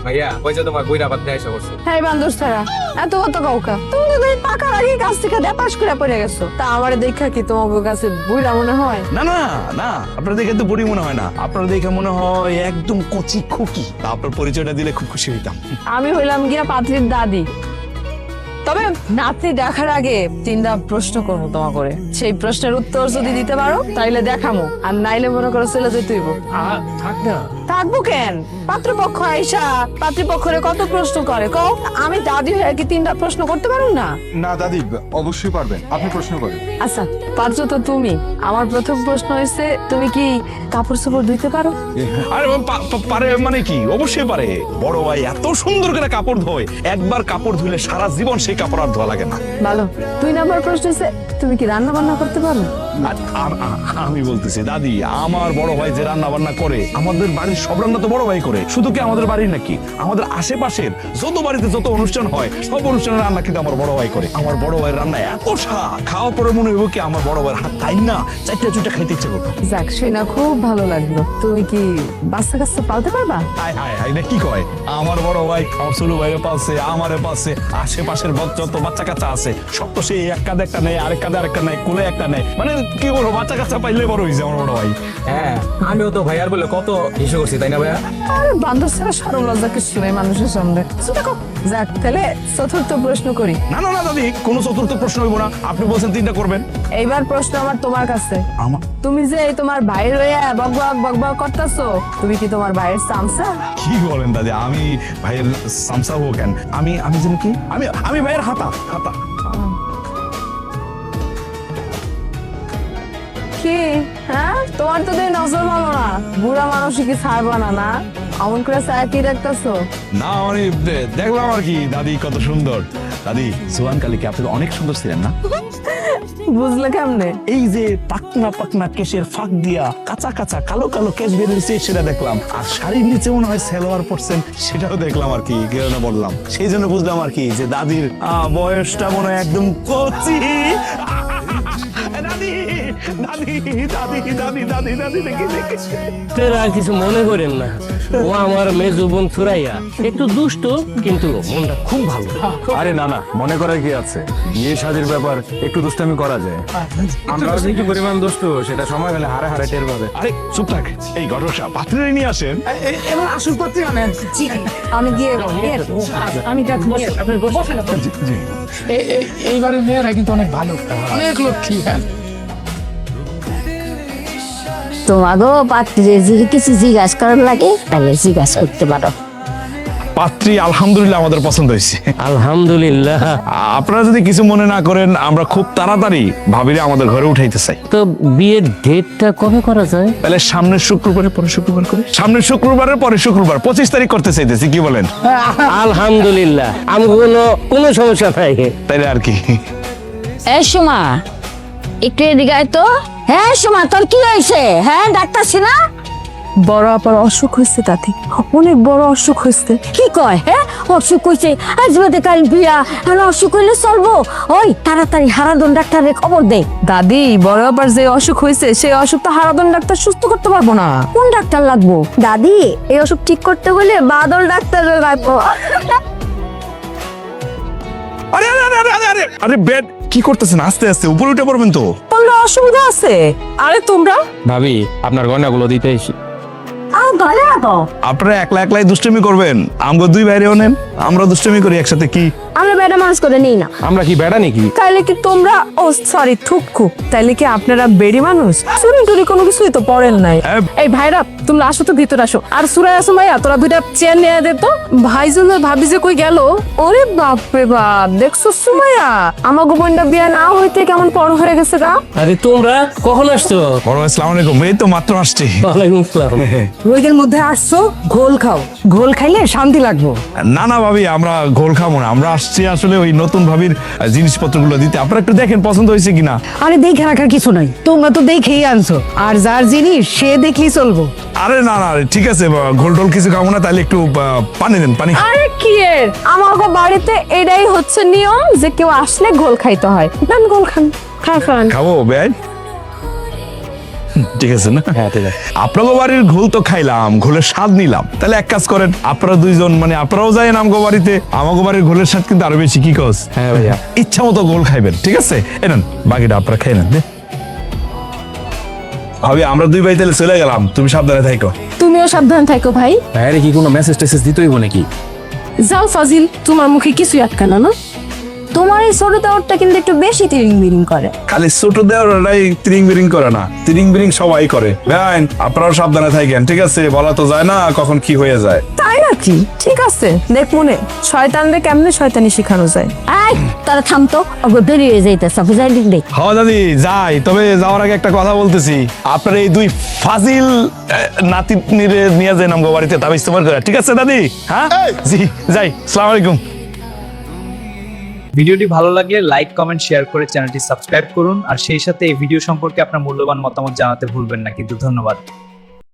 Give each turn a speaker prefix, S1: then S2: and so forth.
S1: ভাইয়া ওই যে তোমার বইরা বাদ দেয় করছে।
S2: হ্যাঁ বান্দর ছাড়া এত কত কাউকা তুমি তো এই পাকার আগে গাছ থেকে দেপাস করে পড়ে গেছো। তা আমার দেখা কি তোমার কাছে বুড়া মনে হয়?
S3: না না না, আপনার দেখে তো বুড়ি মনে হয় না, আপনার দেখে মনে হয় একদম কচি খুকি। তা আপনার পরিচয়টা দিলে খুব খুশি হইতাম।
S2: আমি হইলাম গিয়া পাত্রীর দাদি। তবে নাতনি দেখার আগে তিনটা প্রশ্ন করবো তোমা করে, সেই প্রশ্নের উত্তর যদি দিতে পারো তাইলে দেখামো, আর নাইলে মনে করো চলে যেতেইব।
S1: থাক না,
S2: থাকবো কেন? পাত্রপক্ষ আইসা পাত্রীপক্ষরে কত প্রশ্ন করে কও। আমি দাদি হয়ে কি তিনটা প্রশ্ন করতে পারুম না?
S4: না দাদি, অবশ্যই পারবেন, আপনি প্রশ্ন করেন।
S2: আচ্ছা পাত্র তো তুমি। আমার প্রথম প্রশ্ন হয়েছে তুমি কি কাপড় চোপড় ধুইতে পারো?
S3: আরে পারে মানে কি? অবশ্যই পারে। বড় ভাই এত সুন্দর করে কাপড় ধোয়, একবার কাপড় ধুলে সারা জীবন সেই কাপড় আর ধোয়া লাগে না।
S2: ভালো। 2 নাম্বার প্রশ্ন হচ্ছে তুমি কি রান্না বান্না করতে পারো?
S3: আমি বলতেছি দাদি, আমার বড় ভাই যে রান্না বান্না করে, আমাদের বাড়ির সব রান্না তো বড় ভাই করে। শুধু কি আমাদের বাড়ির নাকি, আমাদের আশেপাশের যত বাড়িতে যত অনুষ্ঠান হয় সব অনুষ্ঠানের রান্না কিন্তু আমার বড় ভাই করে। আমার বড় ভাইয়ের রান্না এত স্বাদ, খাওয়া পরে মনে হইব কি আমার বড় ভাইয়ের হাত তাই না চারটা চুটা খাইতে ইচ্ছে করতো।
S2: যাক শুনে খুব ভালো লাগলো। তুমি কি বাচ্চা কাচ্চা পালতে পারবা?
S3: হাই হাই হাই, না কি কয়, আমার বড় ভাই আমার ছোট ভাইয়ের পাশে, আমারে পাশে, আশেপাশের যত বাচ্চা কাচ্চা আছে সব তো সেই এক কাঁধে একটা নেই, আরেক কাঁধে আরেকটা নেই, কোলে একটা নেই, মানে কি বলবো, বাচ্চা কাচ্চা পাইলে বড় হয়েছে আমার বড় ভাই।
S1: হ্যাঁ আমিও তো ভাইয়ার বলে কত হিসু করছি, তাই না ভাইয়া?
S2: আরে বান্দর ছাড়া সরম লজ্জা কিছু নেই মানুষের সামনে। দেখো যাক তাহলে চতুর্থ প্রশ্ন করি।
S3: না না না দাদি, কোনো চতুর্থ প্রশ্ন হইব না, আপনি বলছেন 3টা করবেন।
S2: এইবার প্রশ্ন আমার তোমার কাছে।
S3: আমার
S2: তুমি যে এই তোমার ভাইয়ের হইয়া বকবক বকবক করতেছো, তুমি কি তোমার ভাইয়ের চামচা?
S3: কি বলেন দাদি, আমি ভাইয়ের সামসা হবো কেন? আমি আমি যেন কি, আমি আমি ভাইয়ের হাতা হাতা।
S2: কি হ্যাঁ, তোমার তো দেখি নজর ভালো না। বুড়া মানুষই কি ছাড়বা না? না অমন করে চায় কি দেখতেছো?
S3: না মানে দেখলাম আর কি দাদি কত সুন্দর। দাদি জোয়ান কালীকে আপনি তো অনেক সুন্দর ছিলেন না?
S2: বুঝলে কেমনে?
S3: এই যে পাকনা পাকনা কেশের ফাঁক দিয়া কাঁচা কাঁচা কালো কালো কেশ বেরিয়েছে সেটা দেখলাম, আর শাড়ির নিচে মনে হয় সালোয়ার পরছেন সেটাও দেখলাম আর কি, কেন বললাম সেই জন্য বুঝলাম আর কি যে দাদির বয়সটা মনে হয় একদম কচি। দাদি দাদি দাদি দাদি দাদি দাদি দেখি দেখি।
S5: আর কিছু মনে করেন না, ও আমার মেজো বোন সুরাইয়া একটু দুষ্ট, কিন্তু মনটা খুব ভালো।
S4: আরে না না, মনে করার কি আছে, বিয়ে শাদীর ব্যাপার, একটু দুষ্টামি করা যায়।
S1: আমরা যে কি পরিমাণ দোস্ত সেটা সময় হলে হারে হারে টের পাবে।
S3: আরে চুপ থাক, এই ঘটনা পাত্রে নিয়ে আসেন।
S1: এবার আসল পাত্রী আনেন।
S2: আমি গিয়ে আমি
S1: এইবারের মেয়েরা কিন্তু অনেক ভালো, অনেক লক্ষ্মী। হ্যাঁ
S6: তোমাকেও পাত্রে যে কিছু জিজ্ঞাসা করার লাগে তাহলে জিজ্ঞাসা করতে পারো।
S3: পাত্রী আলহামদুলিল্লাহ আমাদের পছন্দ হয়েছে।
S5: আলহামদুলিল্লাহ।
S3: আপনারা যদি কিছু মনে না করেন, আমরা খুব তাড়াতাড়ি ভাবিরে আমাদের ঘরে উঠাইতে চাই।
S5: তো বিয়ের ডেটটা কবে করা যায়?
S3: তাহলে সামনের শুক্রবারে পরে শুক্রবার করে, সামনের শুক্রবারের পরে শুক্রবার 25 তারিখ করতে চাইতেছি, কি বলেন?
S5: আলহামদুলিল্লাহ, আমি কোনো সমস্যা নাই।
S3: তাইলে আর কি।
S6: এই সোমা একটু এদিকে আয় তো। হ্যাঁ সোমা, তোর কি হয়েছে? হ্যাঁ ডাক্তারছি না?
S2: বড় আপার অসুখ হয়েছে দাদি, অনেক বড় অসুখ হয়েছে।
S6: কি কয়? হ্যাঁ অসুখ হয়েছে, আজ বাদে কাল বিয়া, এখন অসুখ হইলে চলবো? ওই তাড়াতাড়ি হারাদন ডাক্তারের খবর দে।
S2: দাদি বড় আপার যে অসুখ হয়েছে সেই অসুখ তো হারাদন ডাক্তার সুস্থ করতে পারবো না।
S6: কোন ডাক্তার লাগবো?
S2: দাদি এই অসুখ ঠিক করতে হলে বাদল ডাক্তারের লাগবো।
S3: আরে আরে আরে আরে আরে আরে বেড কি করতেছেন? আস্তে আস্তে উপরে উঠে পড়বেন তো।
S2: বললো অসুবিধা আছে। আরে তোমরা
S1: ভাবি আপনার গয়নাগুলো দিতে এসি।
S6: ভালো তো
S3: আপনারা একলা একলাই দুষ্টুমি করবেন, আমগো দুই বাইরেও নেন, আমরা দুষ্টুমি করি একসাথে। কি
S6: আমরা বেটা মানুষ করে নেই না।
S1: আমরা কি বেড়া নাকি?
S2: তাইলে কি তোমরা, ও সরি থুকু, তাইলে কি আপনারা বেড়ি মানুষ? চুরি টুরি কোনো কিছুই তো পড়েন নাই।
S3: হ্যাঁ।
S2: এই ভাইরা তোমরা আসো তো, ভিতরে আসো। আর সুরাই আসো ভাইয়া, তোরা 2টা চেয়ার নিয়ে দে তো। ভাইজন ভাবি যে কই গেল? ওরে বাপ রে বাপ, দেখছো সুমাইয়া আমাগো বোনটা বিয়ে না হইতে কেমন পর হয়ে গেছে গা।
S5: আরে তোমরা কখন আসছো?
S3: বড় আসসালামু আলাইকুম, এই তো মাত্র আসছি।
S5: ওয়ালাইকুম আসসালাম।
S2: রোদের মধ্যে আসছো, ঘোল খাও, ঘোল খাইলে শান্তি লাগবো।
S3: না না ভাবি, আমরা ঘোল খাবো না, আমরা আসছি আসলে ওই নতুন ভাবির জিনিসপত্রগুলো দিতে। আপনারা একটু দেখেন পছন্দ হয়েছে কিনা।
S7: আরে দেখে রাখার কিছু নাই, তোমরা তো দেখেই আনছো, আর যার জিনিস সে দেখলেই চলবো।
S3: আরে না না ঠিক আছে, ঘোল টোল কিছু খাবো না, তাহলে একটু পানি দেন, পানি।
S2: আরে কি এর, আমাগো বাড়িতে এটাই হচ্ছে নিয়ম যে কেউ আসলে ঘোল খাইতে হয়। দেন ঘোল খান, খান।
S3: খাবো বেআই? ঠিক আছে না?
S1: হ্যাঁ ঠিক আছে।
S3: আপনাদের বাড়ির ঘোল তো খাইলাম, ঘোলের স্বাদ নিলাম, তাহলে এক কাজ করেন, আপনারা দুইজন মানে আপনারাও যাই আমগো বাড়িতে, আমাগো বাড়ির ঘোলের স্বাদ কিন্তু আরো বেশি, কি কস?
S1: হ্যাঁ ভাইয়া।
S3: ইচ্ছা মতো গোল খাইবেন, ঠিক আছে? এনেন বাকিটা আপনারা খাই নেন। ভাবি আমরা দুই ভাই তাহলে চলে গেলাম, তুমি সাবধানে থাকো।
S2: তুমিও সাবধান থাকো ভাই।
S1: ভাইয়ারে কি কোনো মেসেজ টেসেজ দিতে হইব নাকি?
S2: যাও ফাজিল, তোমার মুখে কিছুই আটকানো না।
S6: তোমার এই ছোট দেওয়ারটা কিন্তু একটু বেশি তিরিং বিরিং করে।
S3: খালি ছোট দেওয়ারাই তিরিং বিরিং করে না, তিরিং বিরিং সবাই করে। ভাই আপনারাও সাবধানে থাকেন, ঠিক আছে? বলা তো যায় না কখন কি হয়ে যায়।
S2: তাই নাকি? ঠিক আছে, দেখ মনে শয়তানরে কেমনে শয়তানি শিখানো যায়।
S6: আই তারা থামতো, ওগো দেরি হয়ে যাইতেছে, বুঝাই দিক দেখ।
S3: হ্যাঁ দাদি যাই, তবে যাওয়ার আগে একটা কথা বলতেছি, আপনার এই দুই ফাজিল নাতিনিরে নিয়ে যান আমগো বাড়িতে তাবিজ তোমার করে, ঠিক আছে দাদি? হ্যাঁ জি যাই, আসসালামু আলাইকুম।
S8: ভিডিওটি ভালো লাগলে লাইক, কমেন্ট, শেয়ার করে চ্যানেলটি সাবস্ক্রাইব করুন আর সেই সাথে এই ভিডিও সম্পর্কে আপনার মূল্যবান মতামত জানাতে ভুলবেন না। কিন্তু ধন্যবাদ।